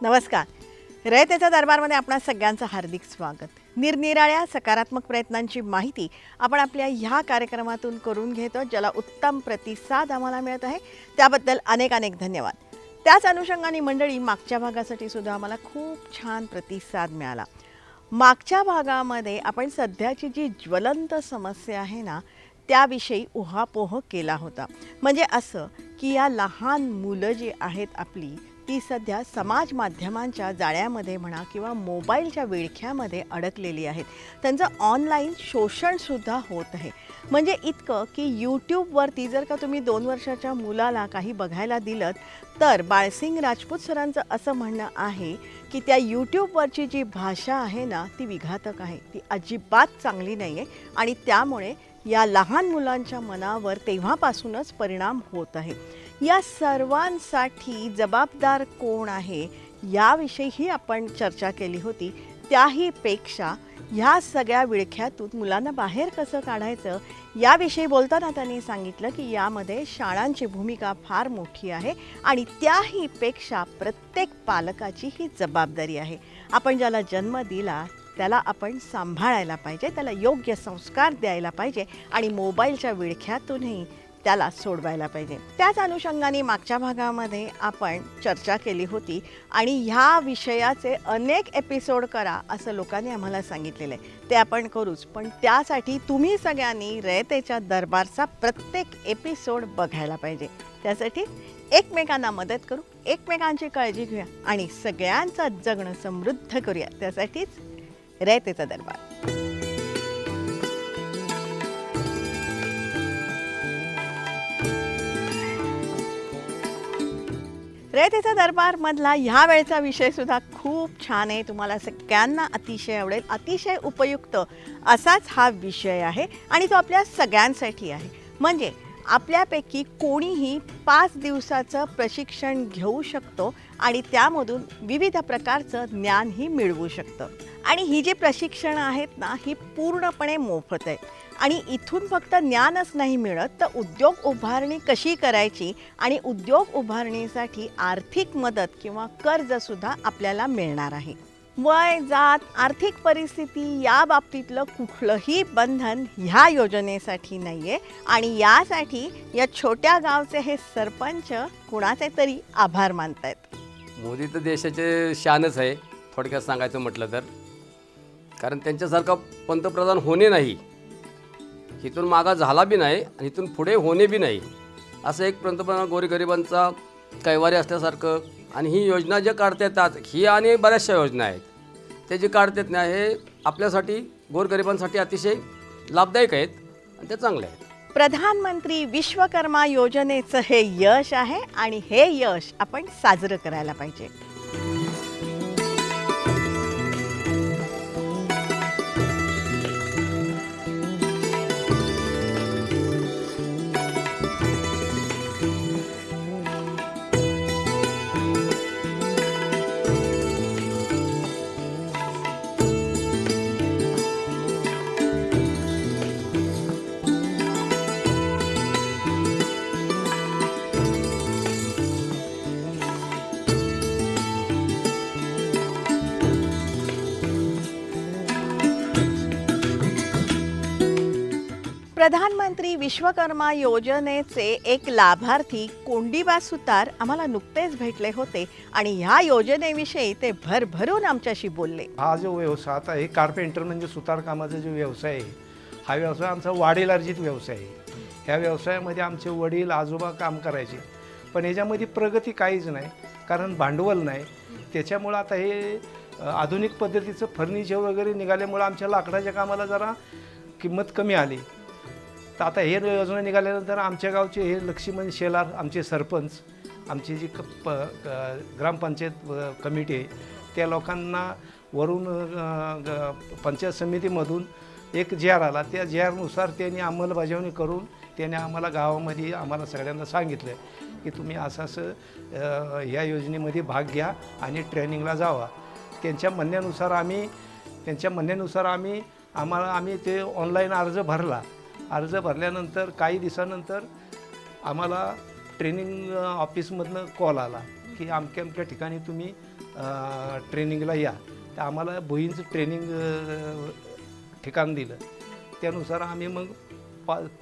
नमस्कार. रयतेच्या दरबारमध्ये आपणा सगळ्यांचं हार्दिक स्वागत. निरनिराळ्या सकारात्मक प्रयत्नांची माहिती आपण आपल्या ह्या कार्यक्रमातून करून घेतो, ज्याला उत्तम प्रतिसाद आम्हाला मिळत आहे. त्याबद्दल अनेक अनेक धन्यवाद. त्याच अनुषंगाने मंडळी, मागच्या भागासाठी सुद्धा आम्हाला खूप छान प्रतिसाद मिळाला. मागच्या भागामध्ये आपण सध्याची जी ज्वलंत समस्या आहे ना, त्याविषयी उहापोह केला होता. म्हणजे असं की या लहान मुलं जी आहेत आपली, ती सध्या समाज माध्यमांच्या जाळ्यामध्ये म्हणा किंवा मोबाईलच्या विळख्यामध्ये अडकलेली आहेत. त्यांचं ऑनलाईन शोषणसुद्धा होत आहे. म्हणजे इतकं की यूट्यूबवरती जर का तुम्ही 2 वर्षाच्या मुलाला काही बघायला दिलं तर बाळसिंग राजपूत सरांचं असं म्हणणं आहे की त्या यूट्यूबवरची जी भाषा आहे ना, ती विघातक आहे, ती अजिबात चांगली नाही आहे आणि त्यामुळे या लहान मुलांच्या मनावर तेव्हापासूनच परिणाम होत आहे. या सर्वांसाठी जबाबदार कोण आहे याविषयीही आपण चर्चा केली होती. त्याहीपेक्षा ह्या सगळ्या विळख्यातून मुलांना बाहेर कसं काढायचं याविषयी बोलताना त्यांनी सांगितलं की यामध्ये शाळांची भूमिका फार मोठी आहे आणि त्याहीपेक्षा प्रत्येक पालकाची ही जबाबदारी आहे. आपण ज्याला जन्म दिला त्याला आपण सांभाळायला पाहिजे, त्याला योग्य संस्कार द्यायला पाहिजे आणि मोबाईलच्या विळख्यातूनही त्याला सोडवायला पाहिजे. त्याच अनुषंगाने मागच्या भागामध्ये आपण चर्चा केली होती आणि ह्या विषयाचे अनेक एपिसोड करा असं लोकांनी आम्हाला सांगितलेलं आहे. ते आपण करूच, पण त्यासाठी तुम्ही सगळ्यांनी रयतेच्या दरबारचा प्रत्येक एपिसोड बघायला पाहिजे. त्यासाठी एकमेकांना मदत करू, एकमेकांची काळजी घेऊया आणि सगळ्यांचं जगणं समृद्ध करूया. त्यासाठीच रयतेचा दरबार. रयतेचा दरबारमधला ह्या वेळचा विषयसुद्धा खूप छान आहे. तुम्हाला सगळ्यांना अतिशय आवडेल. अतिशय उपयुक्त असाच हा विषय आहे आणि तो आपल्या सगळ्यांसाठी आहे. म्हणजे आपल्यापैकी कोणीही 5 दिवसाचं प्रशिक्षण घेऊ शकतो आणि त्यामधून विविध प्रकारचं ज्ञानही मिळवू शकतं. आणि ही जी प्रशिक्षणं आहेत ना, ही पूर्णपणे मोफत आहेत. आणि इथून फक्त ज्ञानच नाही मिळत, तर उद्योग उभारणी कशी करायची आणि उद्योग उभारणीसाठी आर्थिक मदत किंवा कर्जसुद्धा आपल्याला मिळणार आहे. वय, जात, आर्थिक परिस्थिती या बाबतीतलं कुठलंही बंधन ह्या योजनेसाठी नाही आहे. आणि यासाठी या छोट्या गावचे हे सरपंच कुणाचे तरी आभार मानत आहेत. मोदी तर देशाचे शानच आहे थोडक्यात सांगायचं म्हटलं तर. कारण त्यांच्यासारखा पंतप्रधान होणे नाही, इथून मागा झाला बी नाही आणि इथून पुढे होणे बी नाही, असं एक पंतप्रधान गोरगरिबांचा कैवारी असल्यासारखं. आणि ही योजना जे काढता येतात, ही आणि बऱ्याचशा योजना आहेत ते जे काढतात ना, हे आपल्यासाठी गोरगरिबांसाठी अतिशय लाभदायक आहेत आणि ते चांगले आहेत. प्रधानमंत्री विश्वकर्मा योजनेचं हे यश आहे आणि हे यश आपण साजरं करायला पाहिजे. प्रधानमंत्री विश्वकर्मा योजनेचे एक लाभार्थी कोंडीबा सुतार आम्हाला नुकतेच भेटले होते आणि ह्या योजनेविषयी ते भरभरून आमच्याशी बोलले. हा जो व्यवसाय आता हे कार्पेंटर म्हणजे सुतार कामाचा जो व्यवसाय आहे, हा व्यवसाय आमचा वडिलार्जित व्यवसाय आहे. ह्या व्यवसायामध्ये आमचे वडील आजोबा काम करायचे, पण ह्याच्यामध्ये प्रगती काहीच नाही, कारण भांडवल नाही. त्याच्यामुळं आता हे आधुनिक पद्धतीचं फर्निचर वगैरे निघाल्यामुळं आमच्या लाकडाच्या कामाला जरा किंमत कमी आली. तर आता हे योजना निघाल्यानंतर आमच्या गावचे हे लक्ष्मण शेलार आमचे सरपंच, आमची जी ग्रामपंचायत कमिटी आहे, त्या लोकांना वरून पंचायत समितीमधून एक जे आर आला, त्या जे आरनुसार त्यांनी अंमलबजावणी करून त्याने आम्हाला गावामध्ये आम्हाला सगळ्यांना सांगितलं की तुम्ही असं ह्या योजनेमध्ये भाग घ्या आणि ट्रेनिंगला जावा. त्यांच्या म्हणण्यानुसार आम्ही ते ऑनलाईन अर्ज भरला. अर्ज भरल्यानंतर काही दिवसानंतर आम्हाला ट्रेनिंग ऑफिसमधनं कॉल आला की अमक्या अमक्या ठिकाणी तुम्ही ट्रेनिंगला या. तर आम्हाला भुईंचं ट्रेनिंग ठिकाण दिलं. त्यानुसार आम्ही मग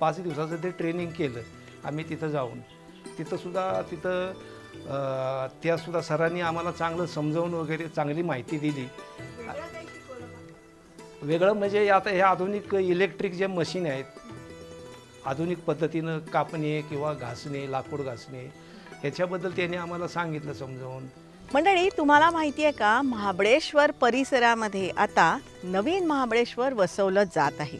5 दिवसाचं ते ट्रेनिंग केलं आम्ही तिथं जाऊन. त्यासुद्धा सरांनी आम्हाला चांगलं समजावून वगैरे चांगली माहिती दिली. वेगळं म्हणजे आता हे आधुनिक इलेक्ट्रिक जे मशीन आहेत, आधुनिक पद्धतीनं कापणे किंवा घासणे, लाकूड घासणे, ह्याच्याबद्दल त्यांनी आम्हाला सांगितलं समजावून. मंडळी, तुम्हाला माहिती आहे का, महाबळेश्वर परिसरामध्ये आता नवीन महाबळेश्वर वसवलं जात आहे.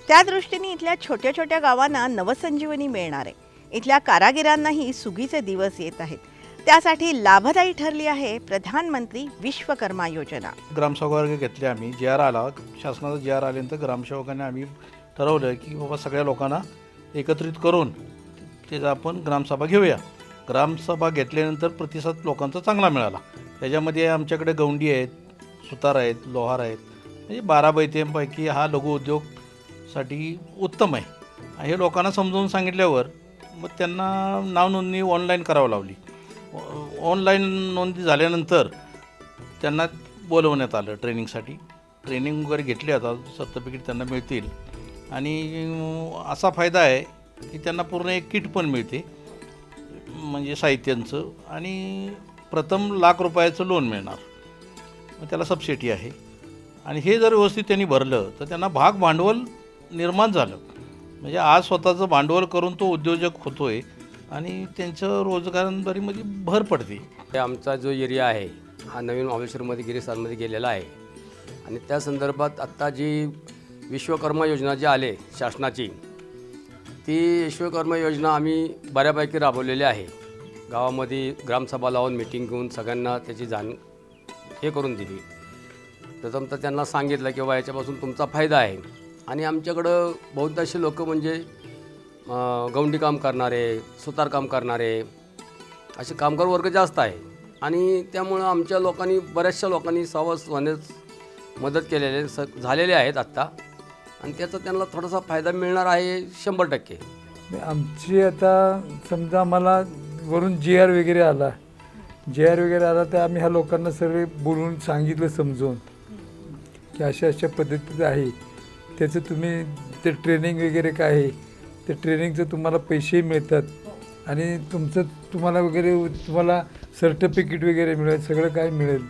त्या दृष्टीने इथल्या छोट्या छोट्या गावांना नवसंजीवनी मिळणार आहे. इथल्या कारागिरांनाही सुगीचे दिवस येत आहेत. त्यासाठी लाभदायी ठरली आहे प्रधानमंत्री विश्वकर्मा योजना. ग्रामसेवक वर्ग घेतले आम्ही. जे आर आला, शासनाचा जे आर आल्यानंतर ग्रामसेवकांनी आम्ही ठरवलं की बाबा सगळ्या लोकांना एकत्रित करून त्याचा आपण ग्रामसभा घेऊया. ग्रामसभा घेतल्यानंतर प्रतिसाद लोकांचा चांगला मिळाला. त्याच्यामध्ये आमच्याकडे गवंडी आहेत, सुतार आहेत, लोहार आहेत, म्हणजे 12 बैतेंपैकी हा लघु उद्योगसाठी उत्तम आहे. हे लोकांना समजावून सांगितल्यावर मग त्यांना नावनोंदणी ऑनलाईन करावं लावली. ऑनलाईन नोंदणी झाल्यानंतर त्यांना बोलवण्यात आलं ट्रेनिंगसाठी. ट्रेनिंग वगैरे घेतली, आता सर्टिफिकेट त्यांना मिळतील. आणि असा फायदा आहे की त्यांना पूर्ण एक किट पण मिळते, म्हणजे साहित्यांचं, आणि प्रथम ₹1,00,000 लोन मिळणार. मग त्याला सबसिडी आहे. आणि हे जर व्यवस्थित त्यांनी भरलं तर त्यांना भाग भांडवल निर्माण झालं. म्हणजे आज स्वतःचं भांडवल करून तो उद्योजक होतो आहे आणि त्यांचं रोजगारांमध्ये भर पडते. हे आमचा जो एरिया आहे हा नवीन महाबळेश्वरमध्ये गिरीस्थानमध्ये गेलेला आहे. आणि त्या संदर्भात आत्ता जी विश्वकर्मा योजना जी आले शासनाची, ती विश्वकर्मा योजना आम्ही बऱ्यापैकी राबवलेली आहे. गावामध्ये ग्रामसभा लावून मीटिंग घेऊन सगळ्यांना त्याची हे करून दिली. प्रथम तर त्यांना सांगितलं की बाबा याच्यापासून तुमचा फायदा आहे. आणि आमच्याकडं बहुतांशी लोक म्हणजे गवंडी काम करणारे, सुतारकाम करणारे, असे कामगार वर्ग जास्त आहे. आणि त्यामुळं आमच्या लोकांनी, बऱ्याचशा लोकांनी सहवास होण्यास मदत झालेले आहेत आत्ता. आणि त्याचा त्यांना थोडासा फायदा मिळणार आहे 100%. आमची आता समजा आम्हाला वरून जे आर वगैरे आला तर आम्ही ह्या लोकांना सर्व बोलून सांगितलं समजून की अशा पद्धतीचं आहे. त्याचं तुम्ही ते ट्रेनिंग वगैरे काय आहे, ते ट्रेनिंगचं तुम्हाला पैसेही मिळतात आणि तुम्हाला सर्टिफिकेट वगैरे मिळेल, सगळं काय मिळेल.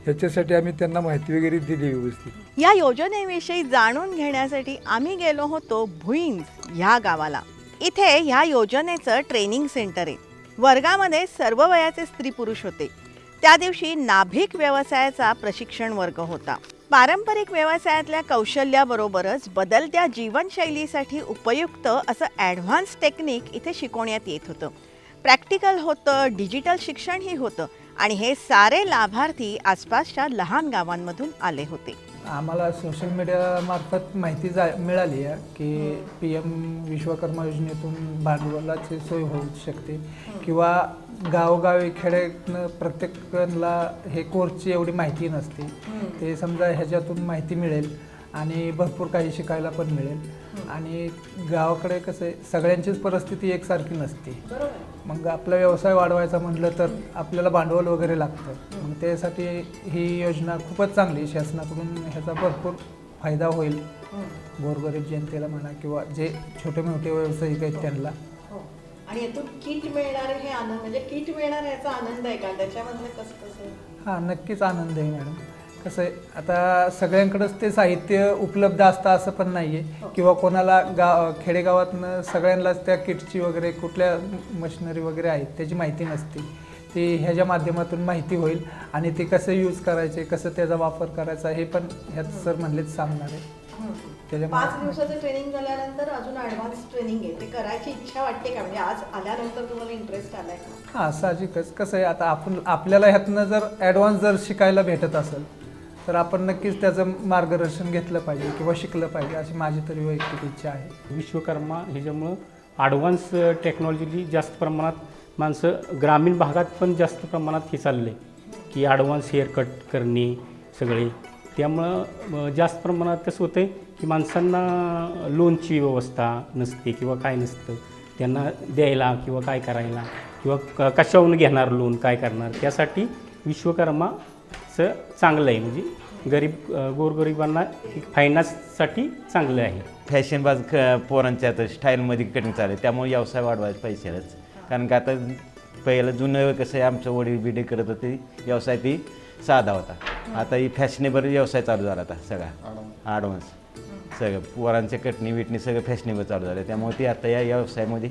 ह्याच्यासाठी आम्ही त्यांना माहिती वगैरे दिली व्यवस्थित. या योजनेविषयी जाणून घेण्यासाठी आम्ही गेलो होतो भुईंज ह्या गावाला. इथे ह्या योजनेचं ट्रेनिंग सेंटर आहे. वर्गामध्ये सर्व वयाचे स्त्री पुरुष होते. त्या दिवशी नाभिक व्यवसायाचा प्रशिक्षण वर्ग होता. पारंपरिक व्यवसायातल्या कौशल्याबरोबरच बदलत्या जीवनशैलीसाठी उपयुक्त असं ॲडव्हान्स टेक्निक इथे शिकवण्यात येत होतं. प्रॅक्टिकल होतं, डिजिटल शिक्षणही होतं. आणि हे सारे लाभार्थी आसपासच्या लहान गावांमधून आले होते. आम्हाला सोशल मीडियामार्फत माहिती मिळाली आहे की PM विश्वकर्मा योजनेतून भांडवलाची सोय होऊ शकते किंवा गावोगावी खेड्यातनं प्रत्येकाला हे कोर्सची एवढी माहिती नसते. ते समजा ह्याच्यातून माहिती मिळेल आणि भरपूर काही शिकायला पण मिळेल. आणि गावाकडे कसं आहे, सगळ्यांचीच परिस्थिती एकसारखी नसते. मग आपला व्यवसाय वाढवायचा म्हटलं तर आपल्याला भांडवल वगैरे लागतं. मग त्यासाठी ही योजना खूपच चांगली. शासनाकडून ह्याचा भरपूर फायदा होईल गोरगरीब जनतेला म्हणा किंवा जे छोटे मोठे व्यावसायिक आहेत त्यांना. आणि यातून किट मिळणार हे आनंद, म्हणजे किट मिळणार याचा आनंद आहे का त्याच्यामध्ये? कसं? हां, नक्कीच आनंद आहे मॅडम. कसं आहे, आता सगळ्यांकडेच ते साहित्य उपलब्ध असतं असं पण नाही आहे किंवा कोणाला खेडेगावातनं सगळ्यांनाच त्या किटची वगैरे कुठल्या मशिनरी वगैरे आहेत त्याची माहिती नसते. ती ह्याच्या माध्यमातून माहिती होईल आणि ते कसं यूज करायचे, कसं त्याचा वापर करायचा हे पण ह्यात सर म्हणलेच सांगणार आहे. 5 दिवसाचं ट्रेनिंग झाल्यानंतर अजून ॲडव्हान्स ट्रेनिंग आहे, ते करायची इच्छा वाटते का? म्हणजे आज आल्यानंतर तुम्हाला इंटरेस्ट आलाय का? हां, साहजिकच. कसं आहे, आता आपल्याला ह्यातनं जर ॲडव्हान्स जर शिकायला भेटत असेल तर आपण नक्कीच त्याचं मार्गदर्शन घेतलं पाहिजे किंवा शिकलं पाहिजे अशी माझी तरी वैयक्तिक इच्छा आहे. विश्वकर्मा ह्याच्यामुळं ॲडव्हान्स टेक्नॉलॉजी जास्त प्रमाणात माणसं ग्रामीण भागात पण जास्त प्रमाणात हे चाललं आहे की ॲडव्हान्स हेअर कट करणे सगळे. त्यामुळं जास्त प्रमाणात कसं होतं आहे की माणसांना लोनची व्यवस्था नसते किंवा काय नसतं त्यांना द्यायला किंवा काय करायला किंवा कशावरून घेणार लोन काय करणार. त्यासाठी विश्वकर्माचं चांगलं आहे, म्हणजे गोरगरिबांना फायनान्ससाठी चांगलं आहे. फॅशनबाज पोरांच्या आता स्टाईलमध्ये कटिंग चालू आहे, त्यामुळे व्यवसाय वाढवायला पाहिजेच. कारण का आता पहिलं जुनं कसं आहे आमचं वडील बिडे करत होते व्यवसाय ती साधा होता. आता ही फॅशनेबल व्यवसाय चालू झाला आता सगळा ॲडव्हान्स सगळं पोरांच्या कटणी विटणी सगळं फॅशनेबल चालू झालं. त्यामुळे ती आता या व्यवसायामध्ये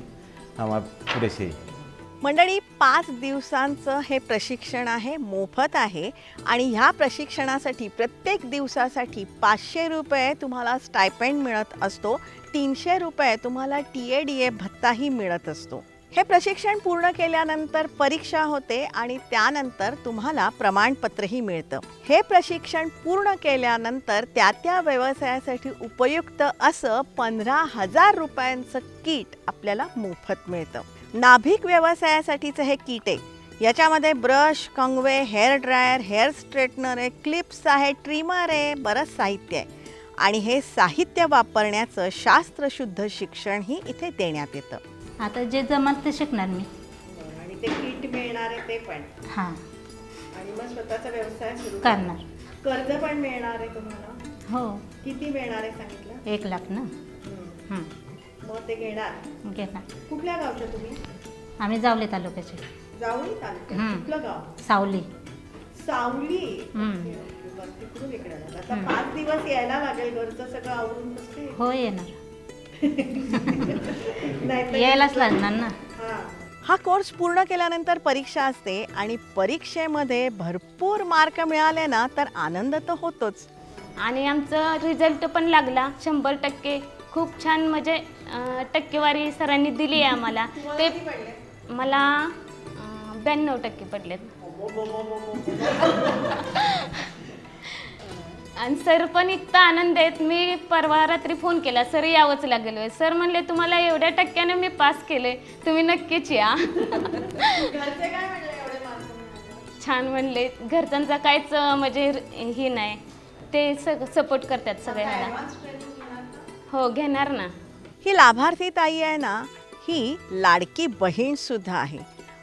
आम्हाला पुरेसे आहे. मंडळी 5 दिवसांचं हे प्रशिक्षण आहे, मोफत आहे आणि ह्या प्रशिक्षणासाठी प्रत्येक दिवसासाठी 500 रुपये तुम्हाला स्टायपेंड मिळत असतो. 300 रुपये तुम्हाला TADA भत्ताही मिळत असतो. हे प्रशिक्षण पूर्ण केल्यानंतर परीक्षा होते आणि त्यानंतर तुम्हाला प्रमाणपत्रही मिळतं. हे प्रशिक्षण पूर्ण केल्यानंतर त्या व्यवसायासाठी उपयुक्त असं 15,000 रुपयांचं किट आपल्याला मोफत मिळतं. नाभिक व्यवसायासाठीचं हे किट आहे. याच्यामध्ये ब्रश, कंगवे, हेअर ड्रायर, हेअर स्ट्रेटनर आहे, क्लिप्स आहे, ट्रिमर आहे, बरंच साहित्य आहे आणि हे साहित्य वापरण्याचं शास्त्रशुद्ध शिक्षणही इथे देण्यात येतं. आता जे जमल ते शिकणार मी. आणि ते किट मिळणार आहे ते पण हां आणि मग स्वतःचा व्यवसाय सुरू करणार. कर्ज पण मिळणार आहे तुम्हाला. हो किती मिळणार आहे सांगितलं? 1 लाख ना. हं, मग ते घेणार. घेणार. कुठल्या गावच्या तुम्ही? आम्ही जावले तालुक्याचे. जावळी तालुक्यात. हं. कुठलं गाव? सावली. सावली. हं. बरं, तिकडून इकडे आलात. आता 5 दिवस यायला लागेल. घरचं सगळं आवरून कसं आहे? हो येणार. नाहीतर यायलाच लागणार ना. हा कोर्स पूर्ण केल्यानंतर परीक्षा असते आणि परीक्षेमध्ये भरपूर मार्क मिळाले ना तर आनंद तर होतोच. आणि आमचं रिझल्ट पण लागला 100%. खूप छान म्हणजे टक्केवारी सरांनी दिली आहे आम्हाला. ते मला 92% पडलेत. आणि सर पण इतका आनंद आहेत. मी परवा रात्री फोन केला, सर यावंच लागेल आहे. सर म्हणले तुम्हाला एवढ्या टक्क्याने मी पास केले, तुम्ही नक्कीच या. छान म्हणले. घरच्यांचा काहीच म्हणजे हे नाही, ते सपोर्ट करतात सगळ्यांना. हो घेणार ना. ही लाभार्थी ताई आहे ना, ही लाडकी बहीण सुद्धा आहे.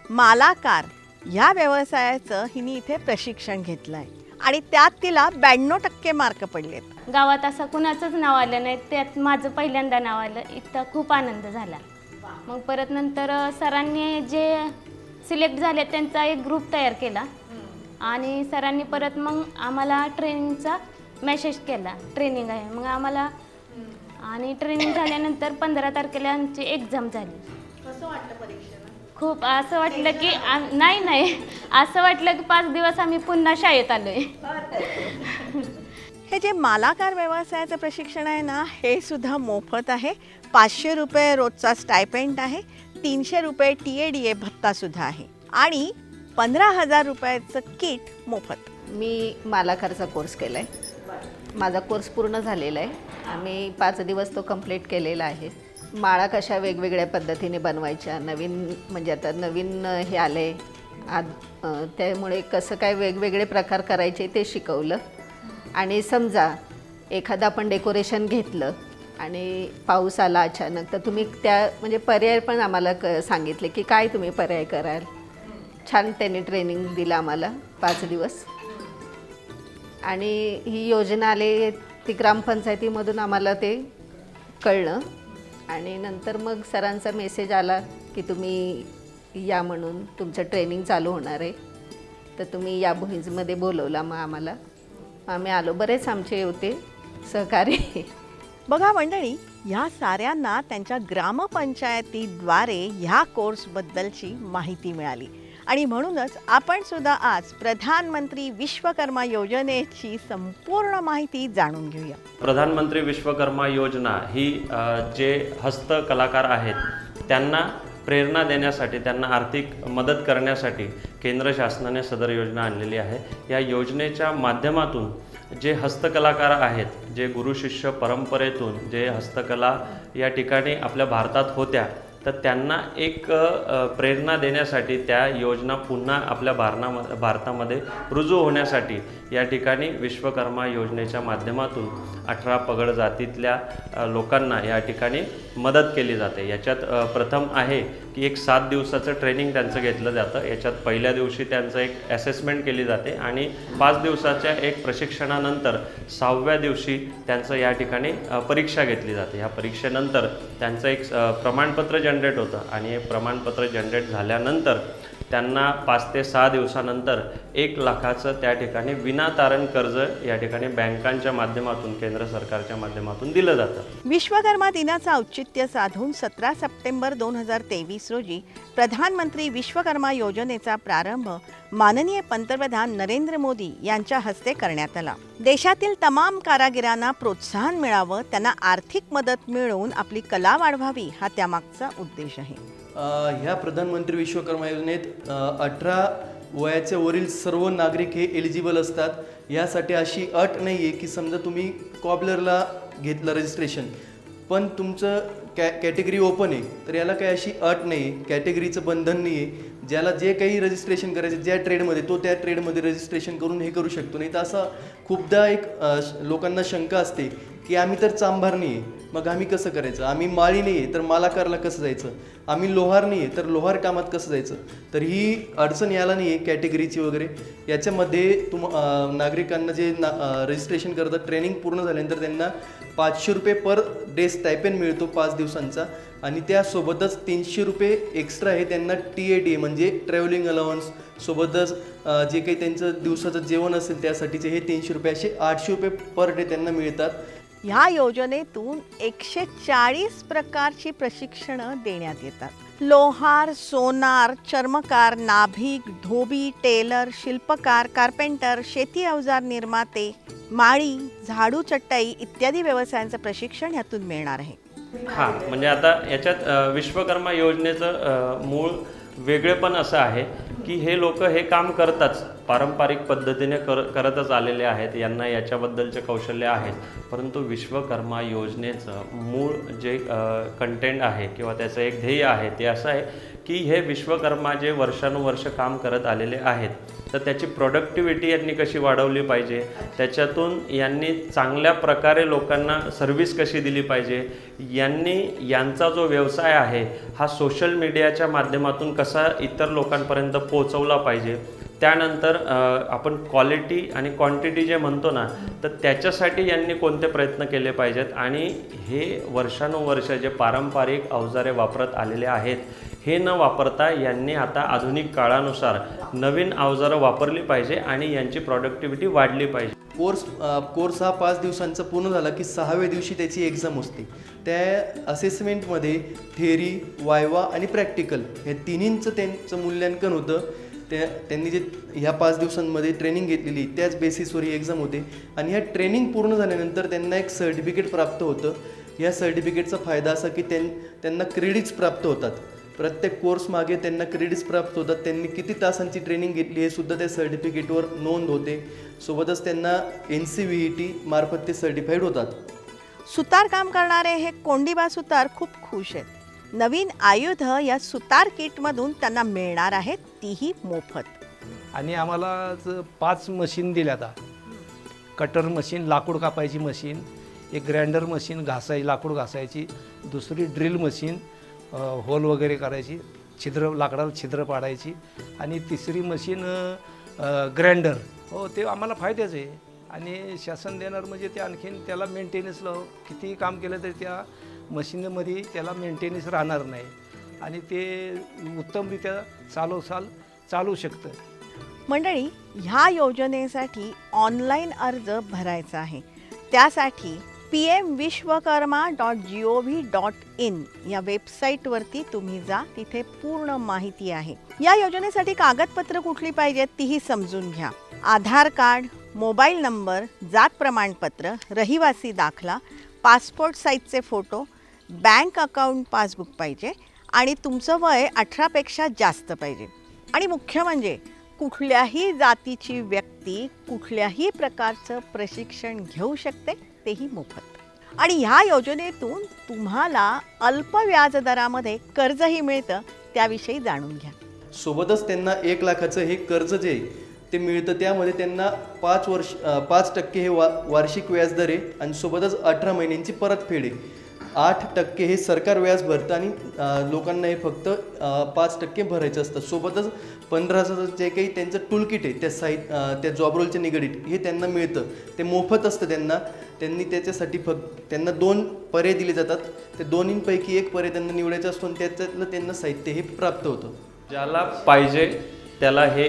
मालाकार ह्या व्यवसायाचं हिने इथे प्रशिक्षण घेतलं आहे आणि त्यात तिला 92% मार्क पडलेत. गावात असं कुणाचंच नाव आलं नाही, त्यात माझं पहिल्यांदा नाव आलं. इतका खूप आनंद झाला. मग परत नंतर सरांनी जे सिलेक्ट झाले त्यांचा एक ग्रुप तयार केला आणि सरांनी परत मग आम्हाला ट्रेनिंगचा मेसेज केला, ट्रेनिंग आहे. मग आम्हाला आणि ट्रेनिंग झाल्यानंतर 15 तारखेला आमची एक्झाम झाली. कसं वाटलं परीक्षेला? खूप असं वाटलं की नाही असं वाटलं की 5 दिवस आम्ही पुन्हा शाळेत आलोय. हे जे मालाकार व्यवसायाचं प्रशिक्षण आहे ना, हे सुद्धा मोफत आहे. 500 रुपये रोजचा स्टायपेंड आहे. 300 रुपये TADA भत्ता सुद्धा आहे आणि 15,000 रुपयाचं किट मोफत. मी मालाकारचा कोर्स केला आहे. माझा कोर्स पूर्ण झालेला आहे. आम्ही 5 दिवस तो कंप्लीट केलेला आहे. माळा कशा वेगवेगळ्या पद्धतीने बनवायच्या, नवीन म्हणजे आता नवीन हे आलं आहे त्यामुळे कसं काय वेगवेगळे प्रकार करायचे ते शिकवलं. आणि समजा एखादं आपण डेकोरेशन घेतलं आणि पाऊस आला अचानक, तर तुम्ही त्या म्हणजे पर्याय पण आम्हाला सांगितले की काय तुम्ही पर्याय कराल. छान त्यांनी ट्रेनिंग दिलं आम्हाला 5 दिवस. आणि ही योजना आली ती ग्रामपंचायतीमधून आम्हाला ते कळलं आणि नंतर मग सरांचा मेसेज आला की तुम्ही या म्हणून तुमचं ट्रेनिंग चालू होणार आहे. तर तुम्ही या भुईंजमध्ये बोलवला मग आम्हाला. आम्ही आलो. बरेच आमचे होते सहकारी. बघा मंडळी, ह्या साऱ्यांना त्यांच्या ग्रामपंचायतीद्वारे ह्या कोर्सबद्दलची माहिती मिळाली आणि म्हणूनच आपण सुद्धा आज प्रधानमंत्री विश्वकर्मा योजनेची संपूर्ण माहिती जाणून घेऊया. प्रधानमंत्री विश्वकर्मा योजना ही जे हस्तकलाकार आहेत त्यांना प्रेरणा देण्यासाठी, त्यांना आर्थिक मदत करण्यासाठी केंद्र शासनाने सदर योजना आणलेली आहे. या योजनेच्या माध्यमातून जे हस्तकलाकार आहेत, जे गुरुशिष्य परंपरेतून जे हस्तकला या ठिकाणी आपल्या भारतात होत्या, तर त्यांना एक प्रेरणा देण्यासाठी त्या योजना पुन्हा आपल्या भारतामध्ये रुजू होण्यासाठी या ठिकाणी विश्वकर्मा योजनेच्या माध्यमातून 18 पगड जातीतल्या लोकांना या ठिकाणी मदत केली जाते. याच्यात प्रथम आहे की एक 7 दिवसाचं ट्रेनिंग त्यांचं घेतलं जातं. याच्यात पहिल्या दिवशी त्यांचं एक ॲसेसमेंट केली जाते आणि 5 दिवसाच्या एक प्रशिक्षणानंतर 6व्या दिवशी त्यांचं या ठिकाणी परीक्षा घेतली जाते. ह्या परीक्षेनंतर त्यांचं एक प्रमाणपत्र जनरेट होतं आणि हे प्रमाणपत्र जनरेट झाल्यानंतर त्यांना 5 ते 6 दिवसानंतर 1 लाखाचं त्या ठिकाणी विनातारण कर्ज या ठिकाणी बँकांच्या माध्यमातून, केंद्र सरकारच्या माध्यमातून दिलं जातं. विश्वकर्मा दिनाचं औचित्य साधून 17 सप्टेंबर 2023 रोजी प्रधानमंत्री विश्वकर्मा योजनेचा प्रारंभ माननीय पंतप्रधान नरेंद्र मोदी यांच्या हस्ते करण्यात आला. देशातील तमाम कारागिरांना प्रोत्साहन मिळावं, त्यांना आर्थिक मदत मिळवून आपली कला वाढवावी, हा त्यामागचा उद्देश आहे. ह्या प्रधानमंत्री विश्वकर्मा योजनेत 18 वयाच्या वरील सर्व नागरिक हे एलिजिबल असतात. यासाठी अशी अट नाही आहे की समजा तुम्ही कॉबलरला घेतलं रजिस्ट्रेशन पण तुमचं कॅटेगरी ओपन आहे तर याला काही अशी अट नाही आहे, कॅटेगरीचं बंधन नाही आहे. ज्याला जे काही रजिस्ट्रेशन करायचं ज्या ट्रेडमध्ये तो त्या ट्रेडमध्ये रजिस्ट्रेशन करून हे करू शकतो. नाही तर असं खूपदा एक लोकांना शंका असते की आम्ही तर चांभार नाही आहे मग आम्ही कसं करायचं, आम्ही माळी नाही आहे तर मालाकारला कसं जायचं, आम्ही लोहार नाही आहे तर लोहार कामात कसं जायचं. तर ही अडचण याला नाही आहे कॅटेगरीची वगैरे. याच्यामध्ये नागरिकांना जे रजिस्ट्रेशन करतात ट्रेनिंग पूर्ण झाल्यानंतर त्यांना 500 रुपये पर डे स्टायपेंड मिळतो 5 दिवसांचा आणि त्यासोबतच 300 रुपये एक्स्ट्रा हे त्यांना TAD म्हणजे ट्रॅव्हलिंग अलाउन्स सोबतच जे काही त्यांचं दिवसाचं जेवण असेल त्यासाठीचे हे 300 रुपये असे 800 रुपये पर डे त्यांना मिळतात. ह्या योजनेतून 140 प्रकारची प्रशिक्षणं देण्यात येतात. लोहार, सोनार, चर्मकार, नाभिक, धोबी, टेलर, शिल्पकार, कार्पेंटर, शेती अवजार निर्माते, माळी, झाडू चटई इत्यादी व्यवसायांचं प्रशिक्षण ह्यातून मिळणार आहे. हां, म्हणजे आता याच्यात विश्वकर्मा योजनेचं मूळ वेगळेपण असं आहे की हे लोक हे काम करताच पारंपरिक पद्धतीने करतच आलेले आहेत, यांना याच्याबद्दलचे कौशल्य आहेत. परंतु विश्वकर्मा योजनेचं मूळ जे कंटेंट आहे किंवा त्याचं एक ध्येय आहे ते असं आहे की हे विश्वकर्मा जे वर्षानुवर्ष काम करत आलेले आहेत तर त्याची प्रोडक्टिव्हिटी यांनी कशी वाढवली पाहिजे, त्याच्यातून यांनी चांगल्या प्रकारे लोकांना सर्व्हिस कशी दिली पाहिजे, यांचा जो व्यवसाय आहे हा सोशल मीडियाच्या माध्यमातून कसा इतर लोकांपर्यंत पोहोचवला पाहिजे. त्यानंतर आपण क्वालिटी आणि क्वांटिटी जे म्हणतो ना तर त्याच्यासाठी यांनी कोणते प्रयत्न केले पाहिजेत आणि हे वर्षानुवर्ष जे पारंपरिक अवजारे वापरत आलेले आहेत हे न वापरता यांनी आता आधुनिक काळानुसार नवीन अवजारं वापरली पाहिजे आणि यांची प्रोडक्टिव्हिटी वाढली पाहिजे. कोर्स हा 5 दिवसांचा पूर्ण झाला की 6व्या दिवशी त्याची एक्झाम असते. त्या असेसमेंटमध्ये थेअरी, वायवा आणि प्रॅक्टिकल हे तिन्हींचं त्यांचं मूल्यांकन होतं. त्यांनी जे ह्या 5 दिवसांमध्ये ट्रेनिंग घेतलेली त्याच बेसिसवर ही एक्झाम होते आणि ह्या ट्रेनिंग पूर्ण झाल्यानंतर त्यांना एक सर्टिफिकेट प्राप्त होतं. या सर्टिफिकेटचा फायदा असा की त्यांना क्रेडिट्स प्राप्त होतात. प्रत्येक कोर्स मागे त्यांना क्रेडिट्स प्राप्त होतात. त्यांनी किती तासांची ट्रेनिंग घेतली हे सुद्धा त्या सर्टिफिकेटवर नोंद होते. सोबतच त्यांना NCVET मार्फत ते सर्टिफाईड होतात. सुतार काम करणारे हे कोंडीबा सुतार खूप खुश आहेत. नवीन आयुध या सुतार किटमधून त्यांना मिळणार आहेत, तीही मोफत. आणि आम्हाला 5 मशीन दिल्या आता. कटर मशीन, लाकूड कापायची मशीन, एक ग्राइंडर मशीन लाकूड घासायची, दुसरी ड्रिल मशीन होल वगैरे करायची, लाकडाला छिद्र पाडायची आणि तिसरी मशीन ग्राइंडर. हो, ते आम्हाला फायद्याचं आहे आणि शासन देणार म्हणजे ते आणखीन त्याला मेंटेनन्सला कितीही काम केलं तरी त्या मशीनमध्ये त्याला मेंटेनन्स राहणार नाही आणि ते उत्तमरित्या चालू शकतं. मंडळी, ह्या योजनेसाठी ऑनलाईन अर्ज भरायचा आहे. त्यासाठी pmvishwakarma.gov.in या वेबसाईटवरती तुम्ही जा, तिथे पूर्ण माहिती आहे. या योजनेसाठी कागदपत्र कुठली पाहिजेत तीही समजून घ्या. आधार कार्ड, मोबाईल नंबर, जात प्रमाणपत्र, रहिवासी दाखला, पासपोर्ट साईजचे फोटो, बँक अकाउंट पासबुक पाहिजे आणि तुमचं वय 18पेक्षा जास्त पाहिजे. आणि मुख्य म्हणजे कुठल्याही जातीची व्यक्ती कुठल्याही प्रकारचं प्रशिक्षण घेऊ शकते, तेही मोफत. आणि ह्या योजनेतून तुम्हाला अल्प व्याजदरामध्ये कर्जही मिळतं, त्याविषयी जाणून घ्या. सोबतच त्यांना 1 लाखाचं हे कर्ज जे आहे ते मिळतं. त्यामध्ये त्यांना 5% हे वार्षिक व्याजदर आहे आणि सोबतच 18 महिन्यांची परतफेड आहे. 8% हे सरकार व्याज भरतं आणि लोकांना हे फक्त 5% भरायचं असतं. सोबतच 15,000 जे काही त्यांचं टूलकिट आहे त्या जॉब रोलच्या निगडीत हे त्यांना मिळतं. ते मोफत असतं त्यांनी त्याच्यासाठी त्यांना 2 पर्याय दिले जातात. त्या दोन्हींपैकी एक पर्याय त्यांना निवडायचा असतो आणि त्याच्यातलं त्यांना साहित्य हे प्राप्त होतं. ज्याला पाहिजे त्याला हे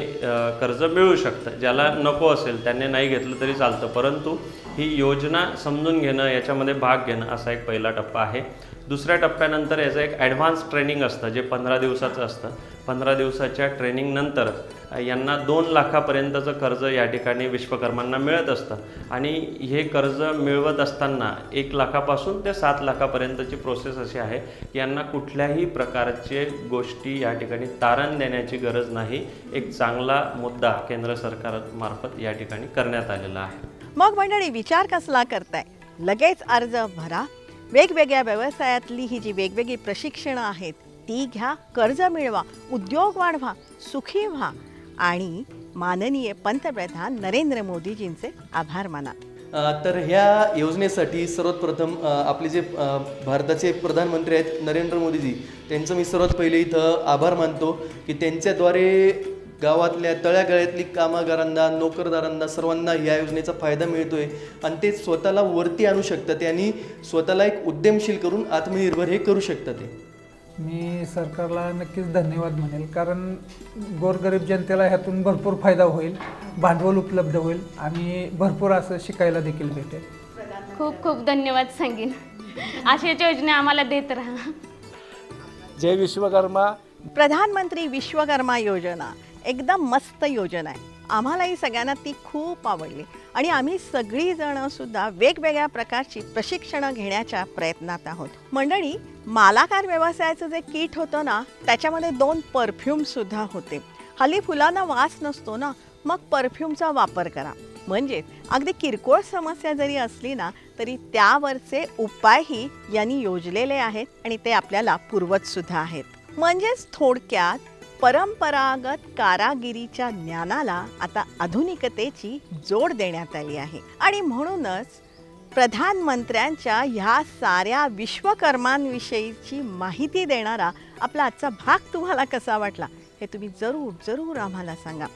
कर्ज मिळू शकतं. ज्याला नको असेल त्याने नाही घेतलं तरी चालतं, परंतु ही योजना समजून घेणं, याच्यामध्ये भाग घेणं असा एक पहिला टप्पा आहे. दुसऱ्या टप्प्यानंतर याचं एक ॲडव्हान्स ट्रेनिंग असतं जे 15 दिवसाचं असतं. 15 दिवसाच्या ट्रेनिंगनंतर यांना 2 लाखापर्यंतचं कर्ज या ठिकाणी विश्वकर्मांना मिळत असतं. आणि हे कर्ज मिळवत असताना 1 लाखापासून ते 7 लाखापर्यंतची प्रोसेस अशी आहे की यांना कुठल्याही प्रकारचे गोष्टी या ठिकाणी तारण देण्याची गरज नाही. एक चांगला मुद्दा केंद्र सरकारमार्फत या ठिकाणी करण्यात आलेला आहे. मग मंडळी, विचार कसला करताय? लगेच अर्ज भरा. वेगवेगळ्या व्यवसायातली ही जी वेगवेगळी प्रशिक्षणं आहेत ती घ्या, कर्ज मिळवा, उद्योग वाढवा, सुखी व्हा आणि माननीय पंतप्रधान नरेंद्र मोदीजींचे आभार माना. तर ह्या योजनेसाठी सर्वात प्रथम आपले जे भारताचे प्रधानमंत्री आहेत नरेंद्र मोदीजी, त्यांचं मी सर्वात पहिले इथं आभार मानतो की त्यांच्याद्वारे गावातल्या तळागाळातली कामगारांना, नोकरदारांना, सर्वांना या योजनेचा फायदा मिळतो आहे आणि ते स्वतःला वरती आणू शकतात आणि स्वतःला एक उद्यमशील करून आत्मनिर्भर हे करू शकतात. मी सरकारला नक्कीच धन्यवाद म्हणेल, कारण गोरगरीब जनतेला ह्यातून भरपूर फायदा होईल, भांडवल उपलब्ध होईल आणि भरपूर असं शिकायला देखील भेटेल. खूप खूप धन्यवाद सांगेन. अशाच योजना आम्हाला देत राहा. जय विश्वकर्मा. प्रधानमंत्री विश्वकर्मा योजना एकदम मस्त योजना आहे. आम्हालाही सगळ्यांना ती खूप आवडली आणि आम्ही सगळीजणं सुद्धा वेगवेगळ्या प्रकारची प्रशिक्षणं घेण्याच्या प्रयत्नात आहोत. मंडळी, मालाकार व्यवसायाचं जे किट होतं ना, त्याच्यामध्ये 2 परफ्यूमसुद्धा होते. हल्ली फुलांना वास नसतो ना, मग परफ्यूमचा वापर करा. म्हणजेच अगदी किरकोळ समस्या जरी असली ना, तरी त्यावरचे उपायही यांनी योजलेले आहेत आणि ते आपल्याला पूर्वजसुद्धा आहेत. म्हणजेच थोडक्यात परंपरागत कारागिरीच्या ज्ञानाला आता आधुनिकतेची जोड देण्यात आली आहे. आणि म्हणूनच प्रधानमंत्र्यांच्या ह्या साऱ्या विश्वकर्मांविषयीची माहिती देणारा आपला आजचा भाग तुम्हाला कसा वाटला हे तुम्ही जरूर आम्हाला सांगा.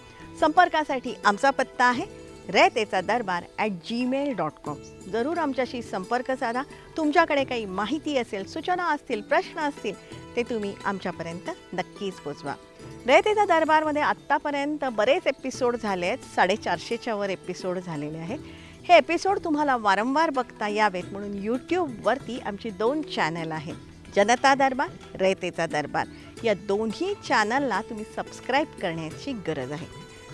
संपर्कासाठी आमचा पत्ता आहे raytecadarbар@gmail.com. जरूर आमच्याशी संपर्क साधा. तुमच्याकडे काही माहिती असेल, सूचना असतील, प्रश्न असतील, ते तुम्ही आमच्यापर्यंत नक्कीच पोचवा. रयतेचा दरबारमध्ये आत्तापर्यंत बरेच एपिसोड झाले आहेत. 450च्या वर एपिसोड झालेले आहेत. हे एपिसोड तुम्हाला वारंवार बघता यावेत म्हणून यूट्यूबवरती आमची 2 चॅनल आहेत, जनता दरबार, रयतेचा दरबार. या दोन्ही चॅनलला तुम्ही सबस्क्राईब करण्याची गरज आहे.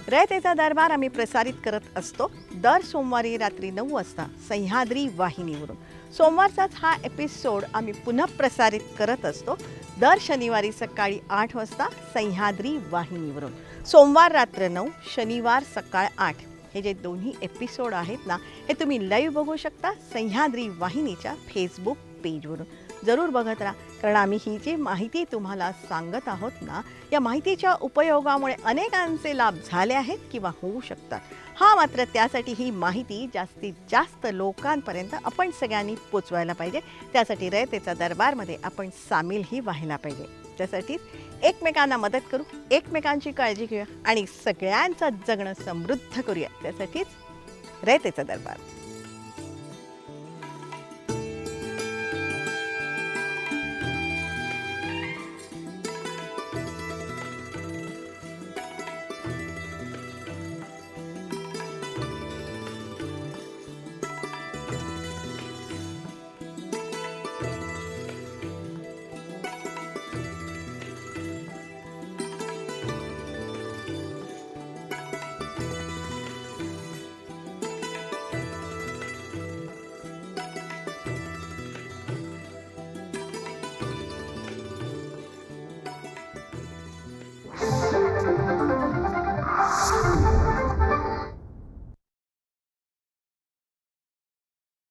रयतेचा दरबार आम्ही प्रसारित करत असतो दर सोमवारी रात्री 9 वाजता सह्याद्री वाहिनीवरून. सोमवारचाच हा एपिसोड आम्ही पुन्हा प्रसारित करत असतो दर शनिवारी सकाळी 8 वाजता सह्याद्री वाहिनीवरून. सोमवार रात्र 9, शनिवार सकाळ 8 हे जे दोन्ही एपिसोड आहेत ना, हे तुम्ही लाईव्ह बघू शकता सह्याद्री वाहिनीच्या फेसबुक पेजवरून. जरूर बघत राहा, कारण आम्ही ही जी माहिती तुम्हाला सांगत आहोत ना, या माहितीच्या उपयोगामुळे अनेकांचे लाभ झाले आहेत किंवा होऊ शकतात. हा मात्र त्यासाठी ही माहिती जास्तीत जास्त लोकांपर्यंत आपण सगळ्यांनी पोचवायला पाहिजे. त्यासाठी रयतेचा दरबारमध्ये आपण सामीलही व्हायला पाहिजे. त्यासाठी एकमेकांना मदत करू, एकमेकांची काळजी घेऊया आणि सगळ्यांचं जगणं समृद्ध करूया. त्यासाठीच रयतेचा दरबार.